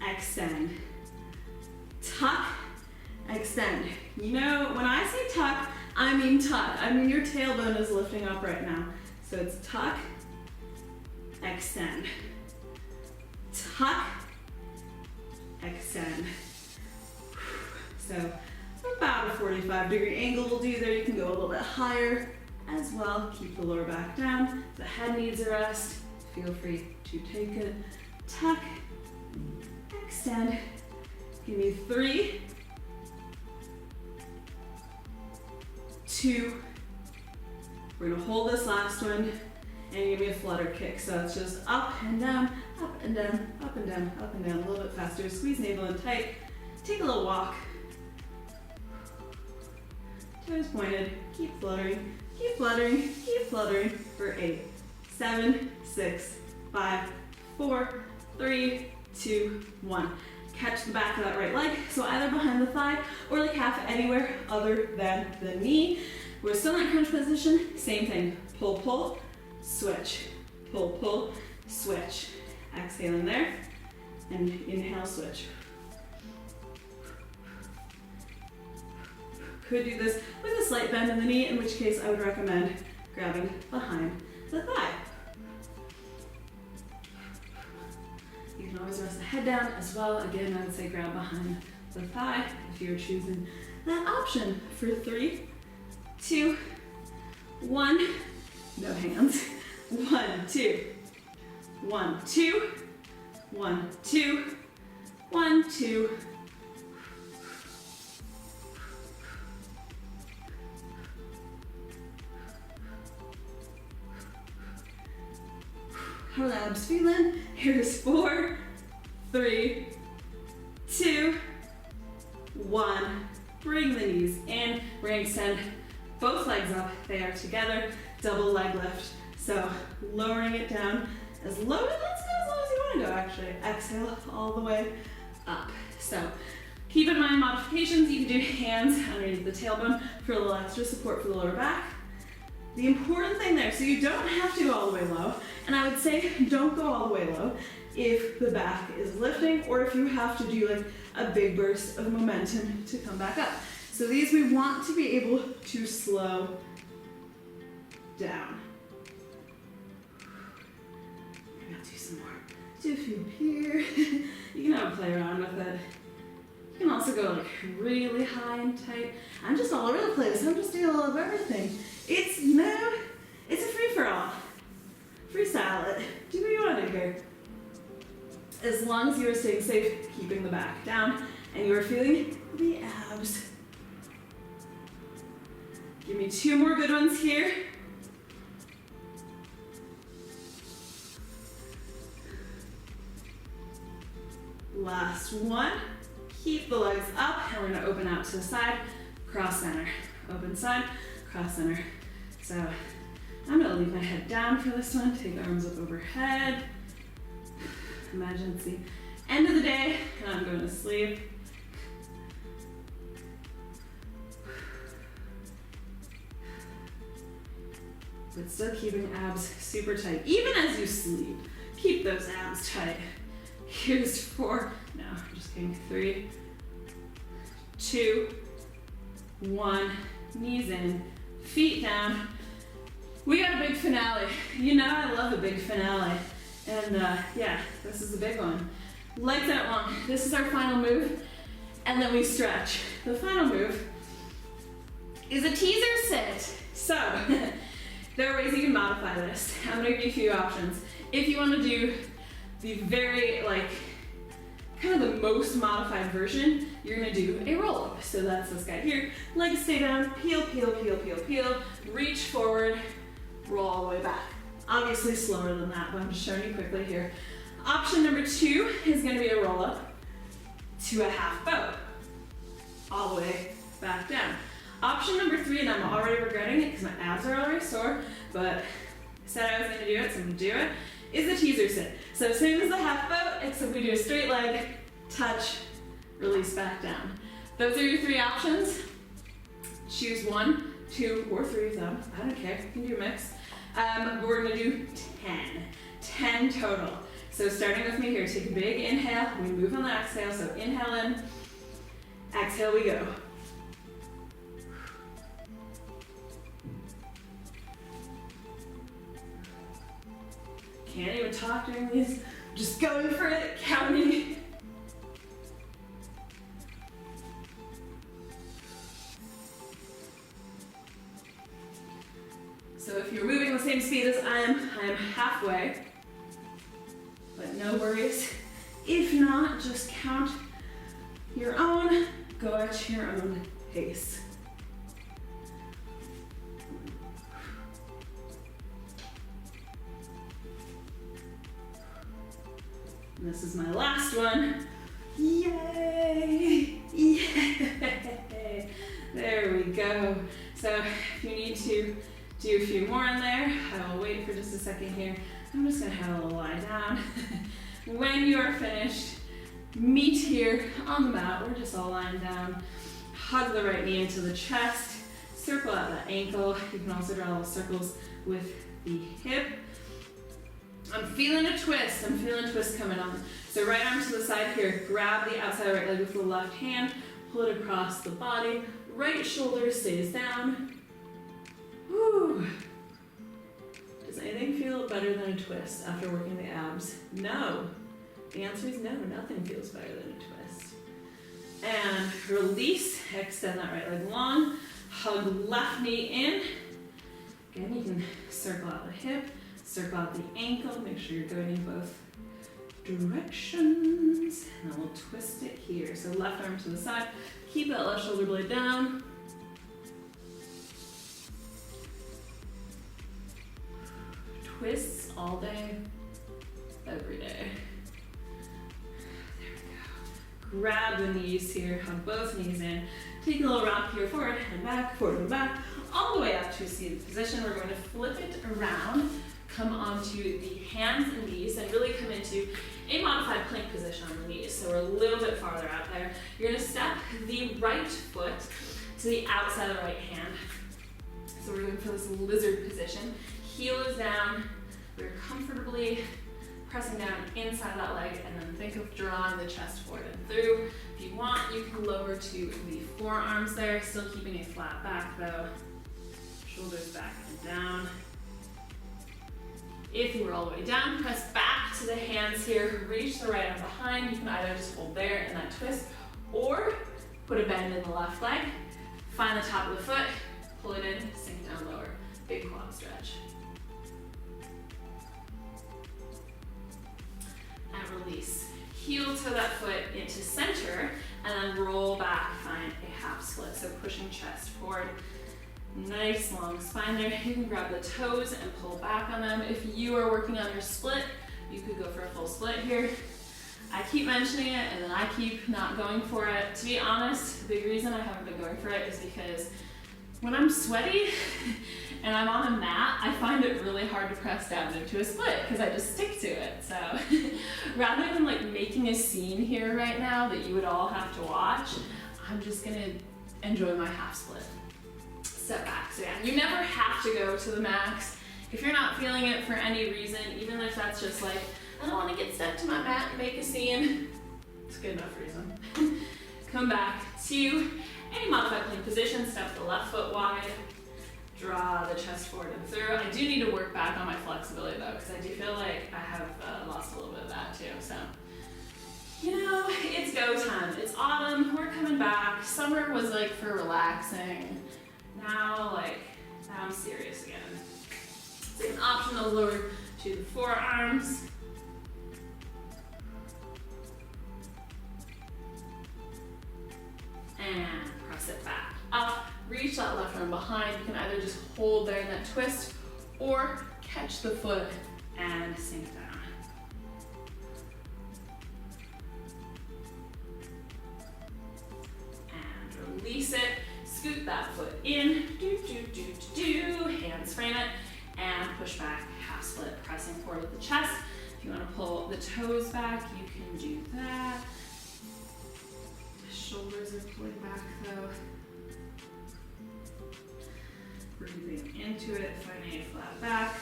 A: extend, tuck, extend. You know, when I say tuck, I mean tuck. I mean your tailbone is lifting up right now. So it's tuck, extend, tuck, extend. So about a 45-degree angle will do there. You can go a little bit higher as well. Keep the lower back down. The head needs a rest. Feel free to take a tuck, extend. Give me 3, 2. We're gonna hold this last one and give me a flutter kick. So it's just up and down, up and down, up and down, up and down. A little bit faster. Squeeze navel in tight. Take a little walk. Toes pointed. Keep fluttering. Keep fluttering. Keep fluttering for 8, 7, 6, 5, 4, 3, 2, 1. Catch the back of that right leg, so either behind the thigh or the calf, anywhere other than the knee. We're still in that crunch position, same thing. Pull, pull, switch. Pull, pull, switch. Exhale in there, and inhale, switch. Could do this with a slight bend in the knee, in which case I would recommend grabbing behind the thigh. You can always rest the head down as well. Again, I would say grab behind the thigh if you're choosing that option. For 3, 2, 1, no hands. 1, 2, 1, 2, 1, 2, 1, 2. How are the abs feeling? Here's 4, 3, 2, 1. Bring the knees in. We're going to extend both legs up. They are together. Double leg lift. So lowering it down as low, let's go as low as you want to go actually. Exhale all the way up. So keep in mind modifications. You can do hands underneath the tailbone for a little extra support for the lower back. The important thing there, so you don't have to go all the way low, and I would say don't go all the way low if the back is lifting or if you have to do like a big burst of momentum to come back up. So these we want to be able to slow down. Maybe I'll do some more. Do a few here. You can have a play around with it. You can also go like really high and tight. I'm just all over the place. I'm just doing a little of everything. It's, you know, it's a free-for-all. Free salad. Do what you want to do here. As long as you are staying safe, keeping the back down, and you are feeling the abs. Give me 2 more good ones here. Last one. Keep the legs up, and we're going to open out to the side, cross center. Open side, cross center. So I'm going to leave my head down for this one. Take the arms up overhead. Imagine it's the end of the day, and I'm going to sleep. But still keeping abs super tight. Even as you sleep, keep those abs tight. Here's 4, no, I'm just kidding. 3, 2, 1, knees in, feet down. We got a big finale. You know I love a big finale. And yeah, this is a big one. Legs out long. This is our final move, and then we stretch. The final move is a teaser sit. So, there are ways you can modify this. I'm gonna give you a few options. If you wanna do the very, kind of the most modified version, you're gonna do a roll-up. So that's this guy here. Legs stay down, peel, peel, peel, peel, peel, reach forward, roll all the way back. Obviously slower than that, but I'm just showing you quickly here. Option number 2 is gonna be a roll-up to a half boat, all the way back down. Option number 3, and I'm already regretting it because my abs are already sore, but I said I was gonna do it, so I'm gonna do it, is the teaser sit. So same as the half boat, except we do a straight leg, touch, release back down. Those are your 3 options. Choose 1, 2, or 3 of them. I don't care, you can do a mix. But we're gonna do 10 total. So starting with me here, take a big inhale, we move on the exhale, so inhale in, exhale we go. Can't even talk during these, just going for it, counting. So if you're moving the same speed as I am halfway, but no worries. If not, just count your own, go at your own pace. And this is my last one. Yay! Yay! There we go. So if you need to do a few more in there. I will wait for just a second here. I'm just gonna have a little lie down. When you are finished, meet here on the mat. We're just all lying down. Hug the right knee into the chest. Circle out that ankle. You can also draw little circles with the hip. I'm feeling a twist. I'm feeling a twist coming on. So right arm to the side here. Grab the outside right leg with the left hand. Pull it across the body. Right shoulder stays down. Whew. Does anything feel better than a twist after working the abs? No. The answer is no. Nothing feels better than a twist. And release. Extend that right leg long. Hug left knee in. Again, you can circle out the hip, circle out the ankle. Make sure you're going in both directions. And then we'll twist it here. So left arm to the side. Keep that left shoulder blade down. Twists all day, every day. There we go. Grab the knees here, hug both knees in. Take a little rock here, forward and back, all the way up to a seated position. We're going to flip it around, come onto the hands and knees, and really come into a modified plank position on the knees. So we're a little bit farther out there. You're going to step the right foot to the outside of the right hand. So we're going for this lizard position. Heel is down, we're comfortably pressing down inside that leg, and then think of drawing the chest forward and through. If you want, you can lower to the forearms there, still keeping a flat back though. Shoulders back and down. If you were all the way down, press back to the hands here, reach the right arm behind. You can either just hold there in that twist, or put a bend in the left leg, find the top of the foot, pull it in, sink down lower. Big quad stretch. And release. Heel toe that foot into center, and then roll back, find a half split. So pushing chest forward. Nice long spine there. You can grab the toes and pull back on them. If you are working on your split, you could go for a full split here. I keep mentioning it, and then I keep not going for it. To be honest, the big reason I haven't been going for it is because when I'm sweaty and I'm on a mat, I find it really hard to press down into a split because I just stick to it. So rather than like making a scene here right now that you would all have to watch, I'm just gonna enjoy my half split. Step back. So yeah, you never have to go to the max. If you're not feeling it for any reason, even if that's just like, I don't want to get stuck to my mat and make a scene, it's a good enough reason. Come back to any modified plank position, step the left foot wide, draw the chest forward and through. I do need to work back on my flexibility though, because I do feel like I have lost a little bit of that too. So, you know, it's go time. It's autumn, we're coming back. Summer was like for relaxing. Now I'm serious again. So it's an option to lower to the forearms. And press it back up. Reach that left arm behind. You can either just hold there in that twist or catch the foot and sink down. And release it. Scoot that foot in. Hands frame it and push back, half split, pressing forward with the chest. If you want to pull the toes back, you can do that. Shoulders are pulling back though. Breathing into it, finding a flat back.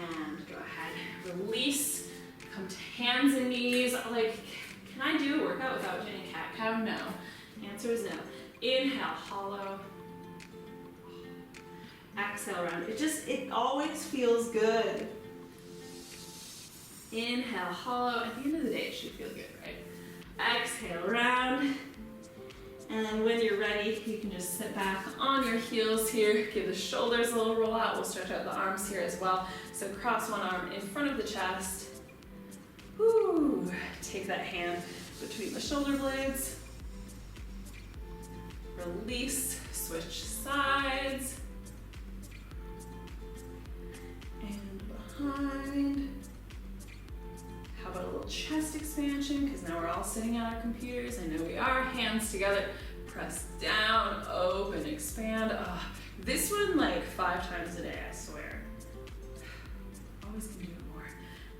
A: And go ahead, release. Come to hands and knees. Like, can I do a workout without doing a cat-cow? No. Answer is no. Inhale, hollow. Exhale, round. It always feels good. Inhale, hollow. At the end of the day, it should feel good, right? Exhale, round. And then when you're ready, you can just sit back on your heels here. Give the shoulders a little roll out. We'll stretch out the arms here as well. So cross one arm in front of the chest. Woo. Take that hand between the shoulder blades. Release, switch sides. And behind. How about a little chest expansion? Because now we're all sitting at our computers. I know we are. Hands together. Press down, open, expand. This one like 5 times a day, I swear. Always can do it more.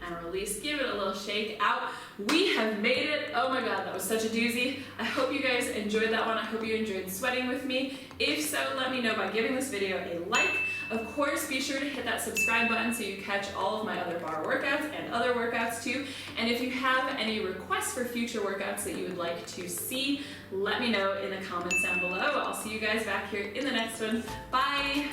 A: And release, give it a little shake out. We have made it. Oh my God, that was such a doozy. I hope you guys enjoyed that one. I hope you enjoyed sweating with me. If so, let me know by giving this video a like. Of course, be sure to hit that subscribe button so you catch all of my other bar workouts and other workouts too. And if you have any requests for future workouts that you would like to see, let me know in the comments down below. I'll see you guys back here in the next one. Bye!